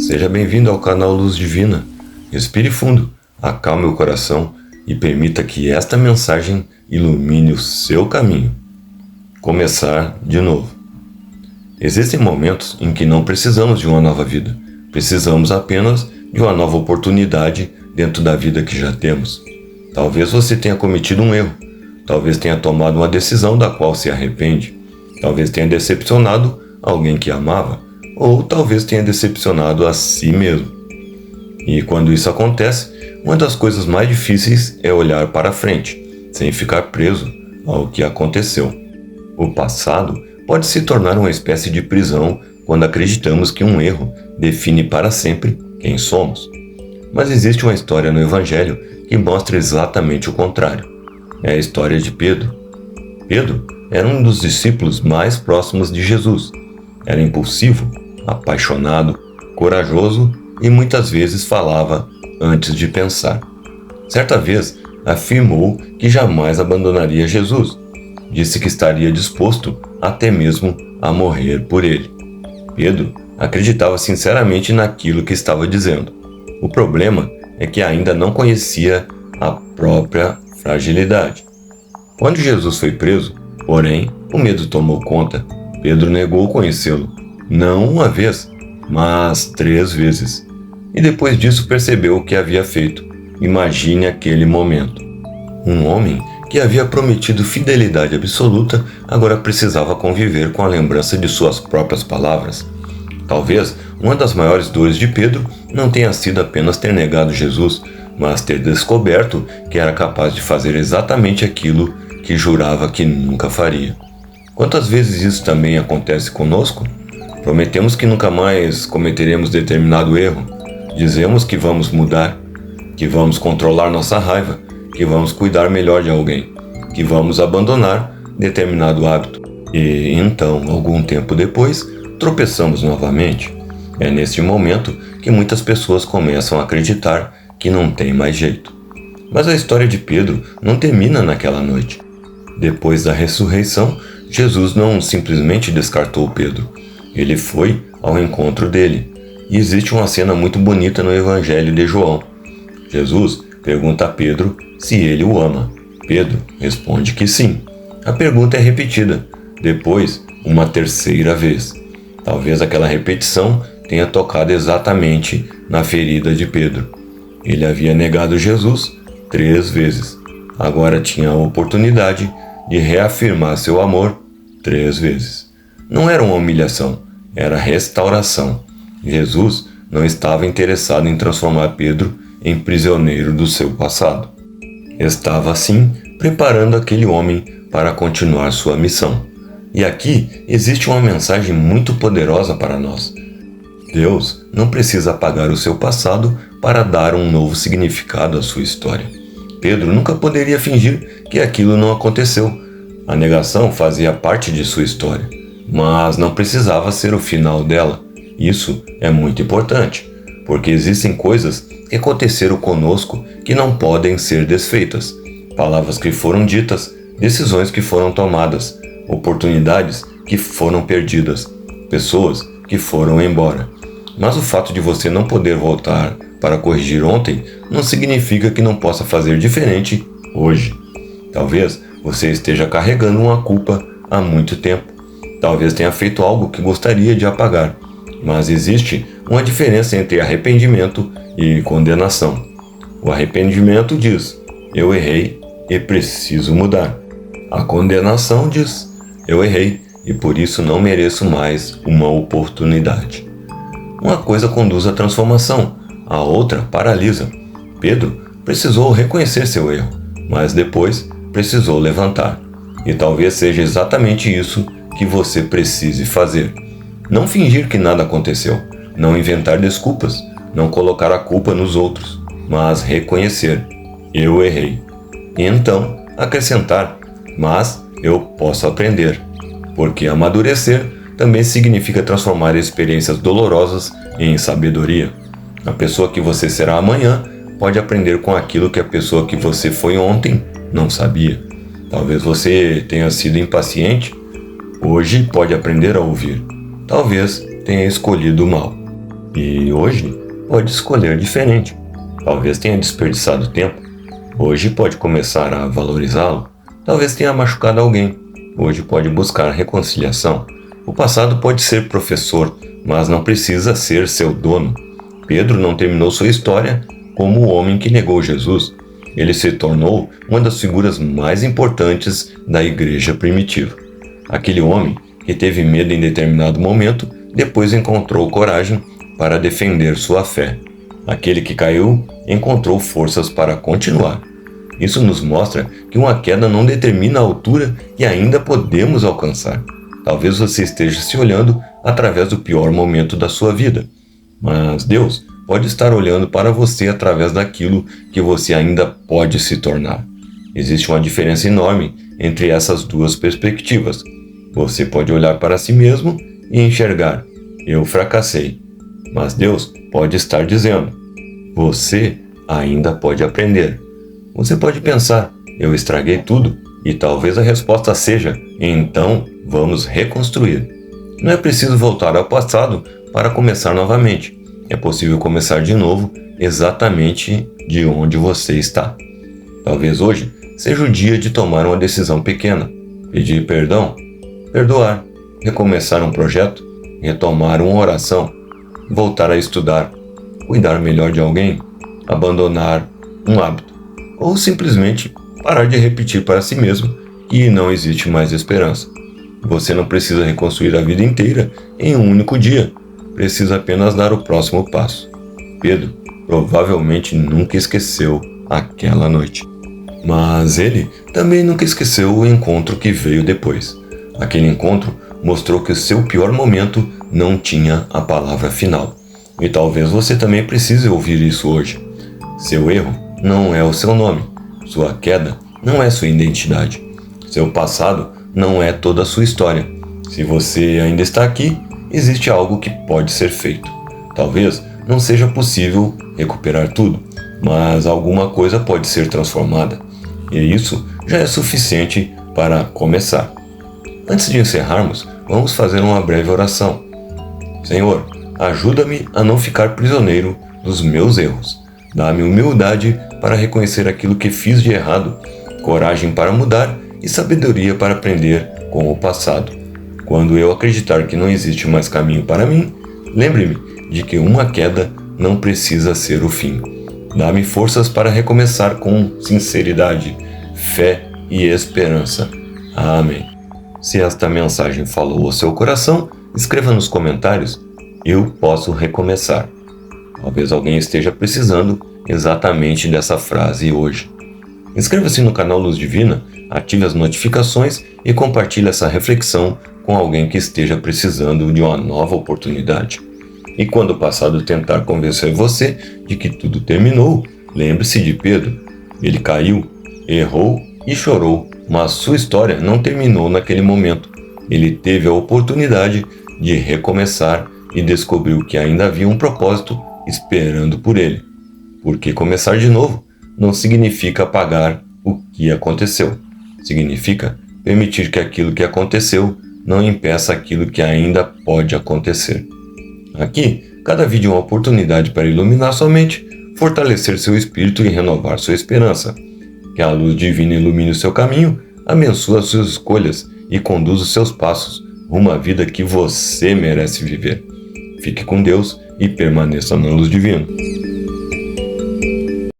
Seja bem-vindo ao canal Luz Divina. Respire fundo, acalme o coração e permita que esta mensagem ilumine o seu caminho. Começar de novo. Existem momentos em que não precisamos de uma nova vida. Precisamos apenas de uma nova oportunidade dentro da vida que já temos. Talvez você tenha cometido um erro. Talvez tenha tomado uma decisão da qual se arrepende. Talvez tenha decepcionado alguém que amava. Ou talvez tenha decepcionado a si mesmo. E quando isso acontece, uma das coisas mais difíceis é olhar para frente, sem ficar preso ao que aconteceu. O passado pode se tornar uma espécie de prisão quando acreditamos que um erro define para sempre quem somos. Mas existe uma história no Evangelho que mostra exatamente o contrário. É a história de Pedro. Pedro era um dos discípulos mais próximos de Jesus. Era impulsivo, apaixonado, corajoso e muitas vezes falava antes de pensar. Certa vez, afirmou que jamais abandonaria Jesus. Disse que estaria disposto até mesmo a morrer por ele. Pedro acreditava sinceramente naquilo que estava dizendo. O problema é que ainda não conhecia a própria fragilidade. Quando Jesus foi preso, porém, o medo tomou conta. Pedro negou conhecê-lo, não uma vez, mas 3 vezes. E depois disso percebeu o que havia feito. Imagine aquele momento. Um homem que havia prometido fidelidade absoluta agora precisava conviver com a lembrança de suas próprias palavras. Talvez uma das maiores dores de Pedro não tenha sido apenas ter negado Jesus, mas ter descoberto que era capaz de fazer exatamente aquilo que jurava que nunca faria. Quantas vezes isso também acontece conosco? Prometemos que nunca mais cometeremos determinado erro. Dizemos que vamos mudar, que vamos controlar nossa raiva, que vamos cuidar melhor de alguém, que vamos abandonar determinado hábito. E então, algum tempo depois, tropeçamos novamente. É neste momento que muitas pessoas começam a acreditar que não tem mais jeito. Mas a história de Pedro não termina naquela noite. Depois da ressurreição, Jesus não simplesmente descartou Pedro. Ele foi ao encontro dele. E existe uma cena muito bonita no Evangelho de João. Jesus pergunta a Pedro se ele o ama. Pedro responde que sim. A pergunta é repetida, depois uma 3ª vez. Talvez aquela repetição tenha tocado exatamente na ferida de Pedro. Ele havia negado Jesus 3 vezes. Agora tinha a oportunidade de reafirmar seu amor 3 vezes. Não era uma humilhação, era restauração. Jesus não estava interessado em transformar Pedro em prisioneiro do seu passado. Estava, sim, preparando aquele homem para continuar sua missão. E aqui existe uma mensagem muito poderosa para nós. Deus não precisa apagar o seu passado para dar um novo significado à sua história. Pedro nunca poderia fingir que aquilo não aconteceu. A negação fazia parte de sua história, mas não precisava ser o final dela. Isso é muito importante, porque existem coisas que aconteceram conosco que não podem ser desfeitas. Palavras que foram ditas, decisões que foram tomadas, oportunidades que foram perdidas, pessoas que foram embora. Mas o fato de você não poder voltar para corrigir ontem não significa que não possa fazer diferente hoje. Talvez você esteja carregando uma culpa há muito tempo. Talvez tenha feito algo que gostaria de apagar. Mas existe uma diferença entre arrependimento e condenação. O arrependimento diz: eu errei e preciso mudar. A condenação diz: eu errei e por isso não mereço mais uma oportunidade. Uma coisa conduz à transformação, a outra paralisa. Pedro precisou reconhecer seu erro, mas depois precisou levantar. E talvez seja exatamente isso que você precise fazer. Não fingir que nada aconteceu, não inventar desculpas, não colocar a culpa nos outros, mas reconhecer: eu errei. E então acrescentar: mas eu posso aprender. Porque amadurecer também significa transformar experiências dolorosas em sabedoria. A pessoa que você será amanhã pode aprender com aquilo que a pessoa que você foi ontem não sabia. Talvez você tenha sido impaciente, hoje pode aprender a ouvir. Talvez tenha escolhido mal. E hoje pode escolher diferente. Talvez tenha desperdiçado tempo. Hoje pode começar a valorizá-lo. Talvez tenha machucado alguém. Hoje pode buscar reconciliação. O passado pode ser professor, mas não precisa ser seu dono. Pedro não terminou sua história como o homem que negou Jesus. Ele se tornou uma das figuras mais importantes da igreja primitiva. Aquele homem que teve medo em determinado momento, depois encontrou coragem para defender sua fé. Aquele que caiu encontrou forças para continuar. Isso nos mostra que uma queda não determina a altura que ainda podemos alcançar. Talvez você esteja se olhando através do pior momento da sua vida, mas Deus pode estar olhando para você através daquilo que você ainda pode se tornar. Existe uma diferença enorme entre essas duas perspectivas. Você pode olhar para si mesmo e enxergar: eu fracassei. Mas Deus pode estar dizendo: você ainda pode aprender. Você pode pensar: eu estraguei tudo. E talvez a resposta seja: então vamos reconstruir. Não é preciso voltar ao passado para começar novamente. É possível começar de novo exatamente de onde você está. Talvez hoje seja o dia de tomar uma decisão pequena: pedir perdão, perdoar, recomeçar um projeto, retomar uma oração, voltar a estudar, cuidar melhor de alguém, abandonar um hábito, ou simplesmente parar de repetir para si mesmo que não existe mais esperança. Você não precisa reconstruir a vida inteira em um único dia. Precisa apenas dar o próximo passo. Pedro provavelmente nunca esqueceu aquela noite. Mas ele também nunca esqueceu o encontro que veio depois. Aquele encontro mostrou que o seu pior momento não tinha a palavra final. E talvez você também precise ouvir isso hoje. Seu erro não é o seu nome. Sua queda não é sua identidade. Seu passado não é toda a sua história. Se você ainda está aqui, existe algo que pode ser feito. Talvez não seja possível recuperar tudo, mas alguma coisa pode ser transformada. E isso já é suficiente para começar. Antes de encerrarmos, vamos fazer uma breve oração. Senhor, ajuda-me a não ficar prisioneiro dos meus erros. Dá-me humildade para reconhecer aquilo que fiz de errado, coragem para mudar e sabedoria para aprender com o passado. Quando eu acreditar que não existe mais caminho para mim, lembre-me de que uma queda não precisa ser o fim. Dá-me forças para recomeçar com sinceridade, fé e esperança. Amém. Se esta mensagem falou ao seu coração, escreva nos comentários: eu posso recomeçar. Talvez alguém esteja precisando exatamente dessa frase hoje. Inscreva-se no canal Luz Divina, ative as notificações e compartilhe essa reflexão com alguém que esteja precisando de uma nova oportunidade. E quando o passado tentar convencer você de que tudo terminou, lembre-se de Pedro. Ele caiu, errou e chorou, mas sua história não terminou naquele momento. Ele teve a oportunidade de recomeçar e descobriu que ainda havia um propósito esperando por ele. Porque começar de novo não significa apagar o que aconteceu. Significa permitir que aquilo que aconteceu não impeça aquilo que ainda pode acontecer. Aqui, cada vídeo é uma oportunidade para iluminar sua mente, fortalecer seu espírito e renovar sua esperança. Que a luz divina ilumine o seu caminho, abençoe as suas escolhas e conduza os seus passos rumo à vida que você merece viver. Fique com Deus e permaneça na luz divina.